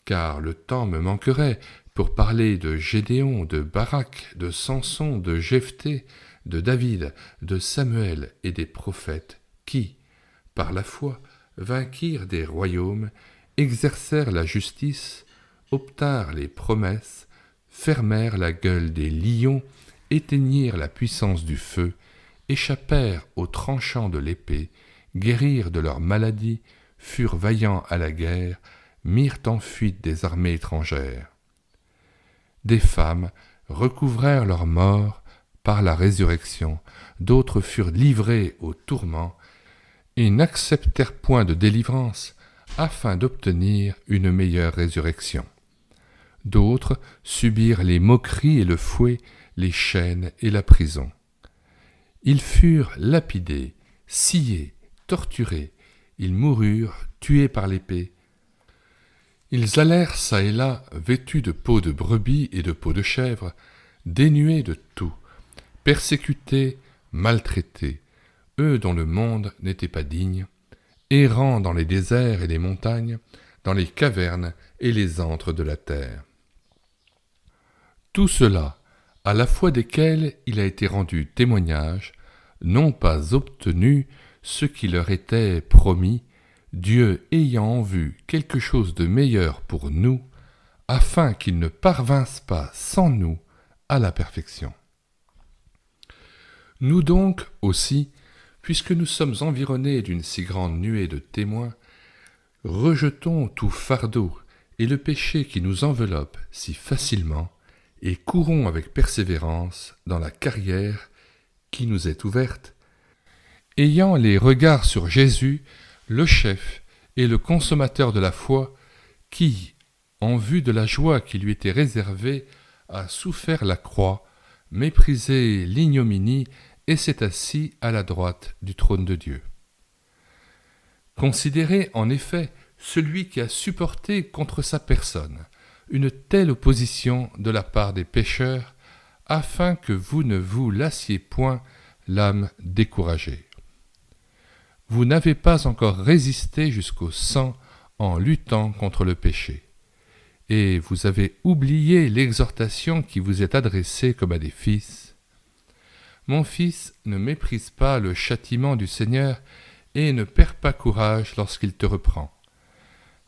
Car le temps me manquerait pour parler de Gédéon, de Barak, de Samson, de Jephthé, de David, de Samuel et des prophètes qui, par la foi, vainquirent des royaumes, exercèrent la justice, obtinrent les promesses, fermèrent la gueule des lions, éteignirent la puissance du feu, échappèrent aux tranchants de l'épée, guérirent de leurs maladies, furent vaillants à la guerre, mirent en fuite des armées étrangères. Des femmes recouvrèrent leurs morts par la résurrection, d'autres furent livrées aux tourments et n'acceptèrent point de délivrance afin d'obtenir une meilleure résurrection. D'autres subirent les moqueries et le fouet, les chaînes et la prison. Ils furent lapidés, sciés, torturés, ils moururent tués par l'épée. Ils allèrent çà et là, vêtus de peaux de brebis et de peaux de chèvre, dénués de tout, persécutés, maltraités, eux dont le monde n'était pas digne, errant dans les déserts et les montagnes, dans les cavernes et les antres de la terre. Tout cela, à la foi desquels il a été rendu témoignage, n'ont pas obtenu ce qui leur était promis, Dieu ayant en vue quelque chose de meilleur pour nous, afin qu'ils ne parvinssent pas sans nous à la perfection. Nous donc aussi, puisque nous sommes environnés d'une si grande nuée de témoins, rejetons tout fardeau et le péché qui nous enveloppe si facilement, et courons avec persévérance dans la carrière qui nous est ouverte, ayant les regards sur Jésus, le chef et le consommateur de la foi, qui, en vue de la joie qui lui était réservée, a souffert la croix, méprisé l'ignominie et s'est assis à la droite du trône de Dieu. Considérez en effet celui qui a supporté contre sa personne une telle opposition de la part des pécheurs, afin que vous ne vous lassiez point l'âme découragée. Vous n'avez pas encore résisté jusqu'au sang en luttant contre le péché, et vous avez oublié l'exhortation qui vous est adressée comme à des fils. Mon fils, ne méprise pas le châtiment du Seigneur et ne perds pas courage lorsqu'il te reprend.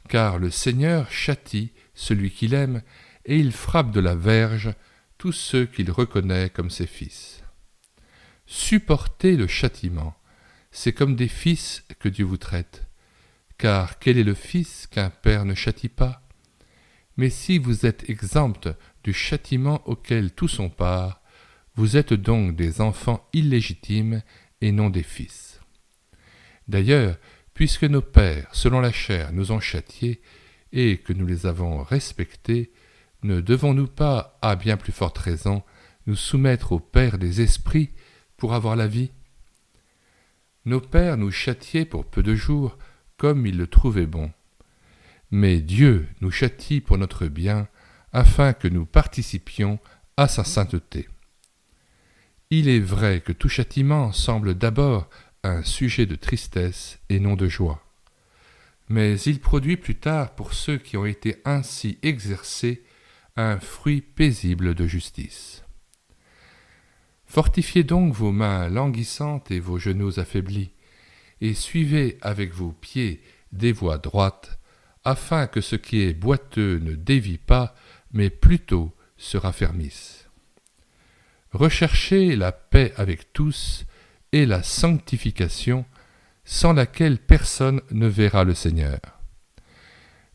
Car le Seigneur châtie celui qu'il aime, et il frappe de la verge tous ceux qu'il reconnaît comme ses fils. Supportez le châtiment, c'est comme des fils que Dieu vous traite. Car quel est le fils qu'un père ne châtie pas? Mais si vous êtes exempts du châtiment auquel tous ont part, vous êtes donc des enfants illégitimes et non des fils. D'ailleurs, puisque nos pères, selon la chair, nous ont châtiés, et que nous les avons respectés, ne devons-nous pas, à bien plus forte raison, nous soumettre au Père des esprits pour avoir la vie? Nos pères nous châtiaient pour peu de jours, comme ils le trouvaient bon. Mais Dieu nous châtie pour notre bien, afin que nous participions à sa sainteté. Il est vrai que tout châtiment semble d'abord un sujet de tristesse et non de joie. Mais il produit plus tard, pour ceux qui ont été ainsi exercés, un fruit paisible de justice. Fortifiez donc vos mains languissantes et vos genoux affaiblis, et suivez avec vos pieds des voies droites, afin que ce qui est boiteux ne dévie pas, mais plutôt se raffermisse. Recherchez la paix avec tous et la sanctification, sans laquelle personne ne verra le Seigneur.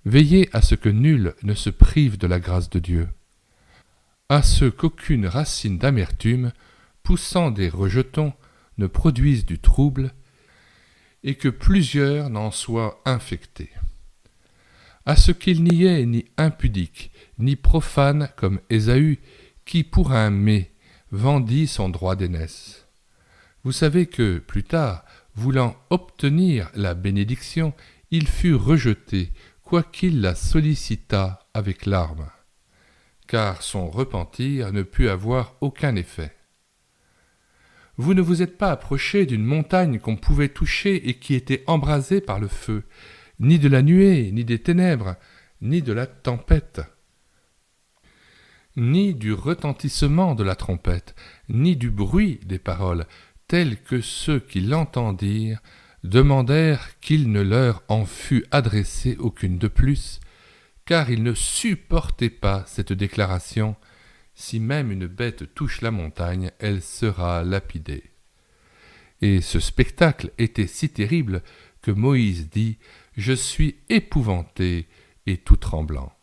Veillez à ce que nul ne se prive de la grâce de Dieu, à ce qu'aucune racine d'amertume, poussant des rejetons, ne produise du trouble, et que plusieurs n'en soient infectés. À ce qu'il n'y ait ni impudique, ni profane comme Ésaü, qui pour un mets vendit son droit d'aînesse. Vous savez que, plus tard, voulant obtenir la bénédiction, il fut rejeté, quoiqu'il la sollicitât avec larmes, car son repentir ne put avoir aucun effet. Vous ne vous êtes pas approché d'une montagne qu'on pouvait toucher et qui était embrasée par le feu, ni de la nuée, ni des ténèbres, ni de la tempête, ni du retentissement de la trompette, ni du bruit des paroles, tels que ceux qui l'entendirent demandèrent qu'il ne leur en fût adressé aucune de plus, car ils ne supportaient pas cette déclaration: si même une bête touche la montagne, elle sera lapidée. Et ce spectacle était si terrible que Moïse dit: je suis épouvanté et tout tremblant.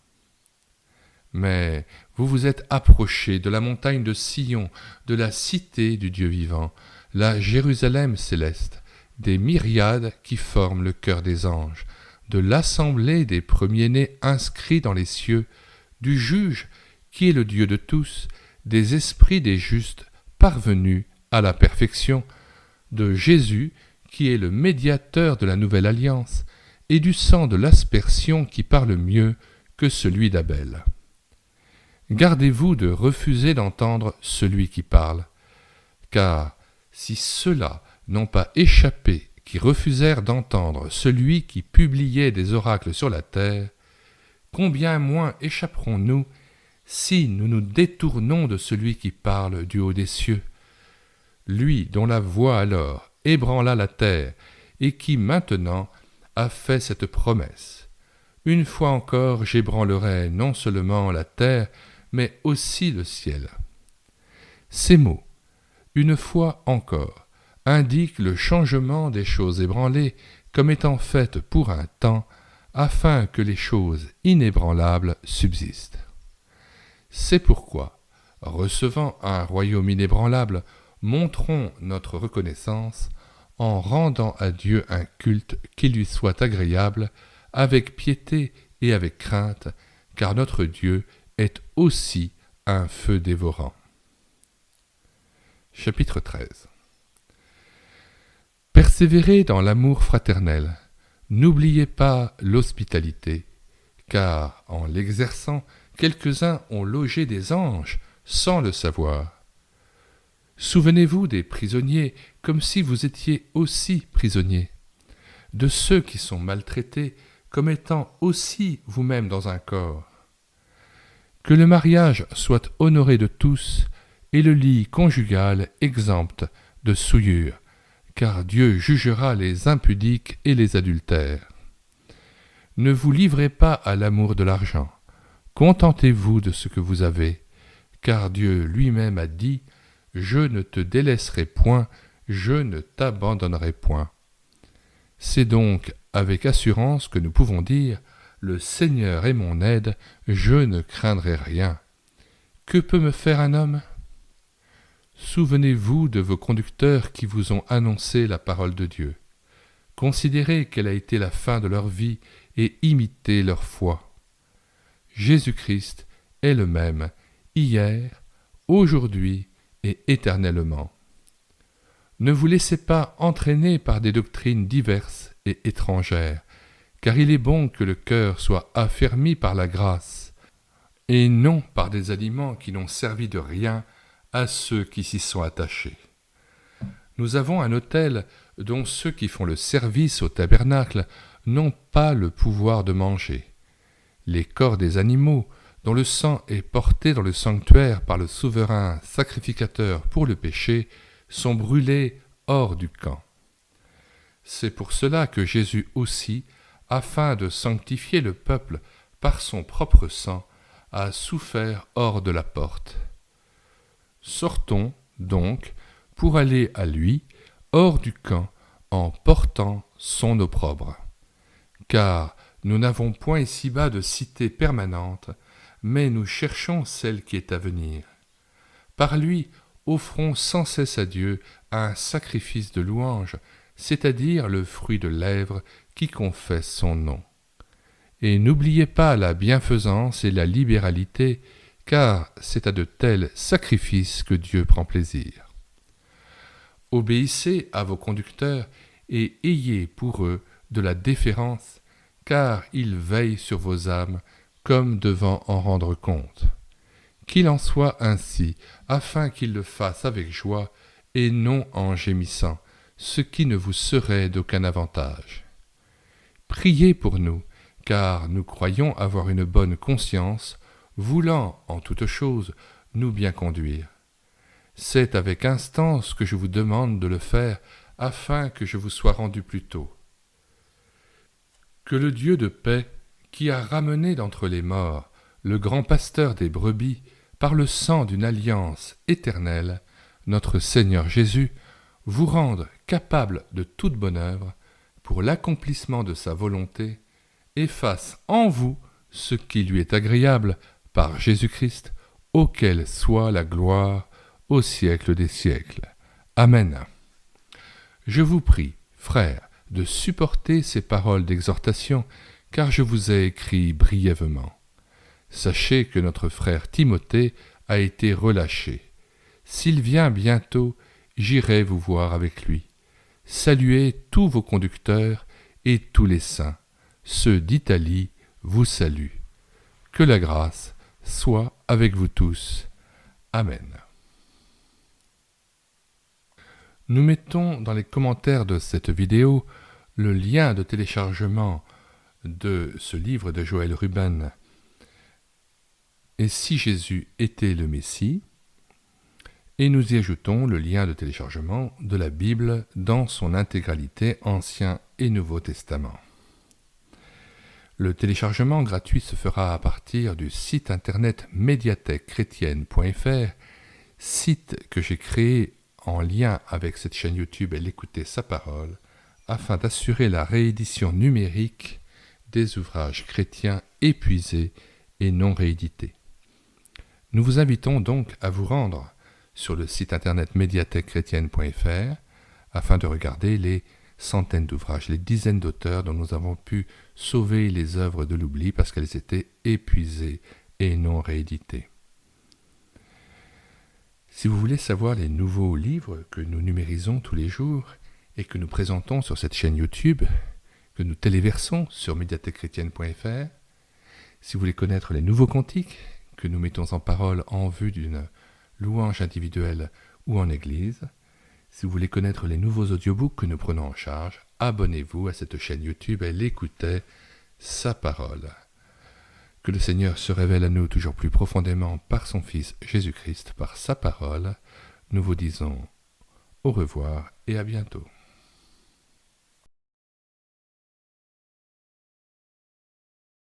Mais vous vous êtes approchés de la montagne de Sion, de la cité du Dieu vivant, la Jérusalem céleste, des myriades qui forment le cœur des anges, de l'assemblée des premiers-nés inscrits dans les cieux, du juge qui est le Dieu de tous, des esprits des justes parvenus à la perfection, de Jésus qui est le médiateur de la nouvelle alliance, et du sang de l'aspersion qui parle mieux que celui d'Abel. Gardez-vous de refuser d'entendre celui qui parle, car si ceux-là n'ont pas échappé, qui refusèrent d'entendre celui qui publiait des oracles sur la terre, combien moins échapperons-nous si nous nous détournons de celui qui parle du haut des cieux, lui dont la voix alors ébranla la terre et qui maintenant a fait cette promesse: une fois encore j'ébranlerai non seulement la terre, mais aussi le ciel. Ces mots, une fois encore, indiquent le changement des choses ébranlées comme étant faites pour un temps, afin que les choses inébranlables subsistent. C'est pourquoi, recevant un royaume inébranlable, montrons notre reconnaissance en rendant à Dieu un culte qui lui soit agréable, avec piété et avec crainte, car notre Dieu est aussi un feu dévorant. Chapitre 13. Persévérez dans l'amour fraternel. N'oubliez pas l'hospitalité, car en l'exerçant, quelques-uns ont logé des anges sans le savoir. Souvenez-vous des prisonniers comme si vous étiez aussi prisonniers, de ceux qui sont maltraités comme étant aussi vous-même dans un corps. Que le mariage soit honoré de tous et le lit conjugal exempt de souillure, car Dieu jugera les impudiques et les adultères. Ne vous livrez pas à l'amour de l'argent, contentez-vous de ce que vous avez, car Dieu lui-même a dit « Je ne te délaisserai point, je ne t'abandonnerai point ». C'est donc avec assurance que nous pouvons dire « Le Seigneur est mon aide, je ne craindrai rien ». Que peut me faire un homme ? Souvenez-vous de vos conducteurs qui vous ont annoncé la parole de Dieu. Considérez quelle a été la fin de leur vie et imitez leur foi. Jésus-Christ est le même, hier, aujourd'hui et éternellement. Ne vous laissez pas entraîner par des doctrines diverses et étrangères, car il est bon que le cœur soit affermi par la grâce, et non par des aliments qui n'ont servi de rien à ceux qui s'y sont attachés. Nous avons un autel dont ceux qui font le service au tabernacle n'ont pas le pouvoir de manger. Les corps des animaux, dont le sang est porté dans le sanctuaire par le souverain sacrificateur pour le péché, sont brûlés hors du camp. C'est pour cela que Jésus aussi, afin de sanctifier le peuple par son propre sang, a souffert hors de la porte. Sortons, donc, pour aller à lui, hors du camp, en portant son opprobre. Car nous n'avons point ici-bas de cité permanente, mais nous cherchons celle qui est à venir. Par lui, offrons sans cesse à Dieu un sacrifice de louange, c'est-à-dire le fruit de lèvres qui confesse son nom. Et n'oubliez pas la bienfaisance et la libéralité, car c'est à de tels sacrifices que Dieu prend plaisir. Obéissez à vos conducteurs et ayez pour eux de la déférence, car ils veillent sur vos âmes comme devant en rendre compte. Qu'il en soit ainsi, afin qu'ils le fassent avec joie et non en gémissant, ce qui ne vous serait d'aucun avantage. Priez pour nous, car nous croyons avoir une bonne conscience, voulant, en toutes choses, nous bien conduire. C'est avec instance que je vous demande de le faire, afin que je vous sois rendu plus tôt. Que le Dieu de paix, qui a ramené d'entre les morts le grand pasteur des brebis, par le sang d'une alliance éternelle, notre Seigneur Jésus, vous rende capable de toute bonne œuvre, pour l'accomplissement de sa volonté, et fasse en vous ce qui lui est agréable, par Jésus-Christ, auquel soit la gloire au siècle des siècles. Amen. Je vous prie, frères, de supporter ces paroles d'exhortation, car je vous ai écrit brièvement. Sachez que notre frère Timothée a été relâché. S'il vient bientôt, j'irai vous voir avec lui. Saluez tous vos conducteurs et tous les saints. Ceux d'Italie vous saluent. Que la grâce soit avec vous tous. Amen. Nous mettons dans les commentaires de cette vidéo le lien de téléchargement de ce livre de Joël Ruben, Et si Jésus était le Messie, et nous y ajoutons le lien de téléchargement de la Bible dans son intégralité, Ancien et Nouveau Testament. Le téléchargement gratuit se fera à partir du site internet médiathèquechrétienne.fr, site que j'ai créé en lien avec cette chaîne YouTube et l'écouter sa parole, afin d'assurer la réédition numérique des ouvrages chrétiens épuisés et non réédités. Nous vous invitons donc à vous rendre sur le site internet médiathèquechrétienne.fr afin de regarder les centaines d'ouvrages, les dizaines d'auteurs dont nous avons pu sauver les œuvres de l'oubli parce qu'elles étaient épuisées et non rééditées. Si vous voulez savoir les nouveaux livres que nous numérisons tous les jours et que nous présentons sur cette chaîne YouTube, que nous téléversons sur médiathèquechrétienne.fr, si vous voulez connaître les nouveaux cantiques que nous mettons en parole en vue d'une louange individuelle ou en église, si vous voulez connaître les nouveaux audiobooks que nous prenons en charge, abonnez-vous à cette chaîne YouTube et l'écoutez, sa parole. Que le Seigneur se révèle à nous toujours plus profondément par son Fils Jésus-Christ, par sa parole. Nous vous disons au revoir et à bientôt.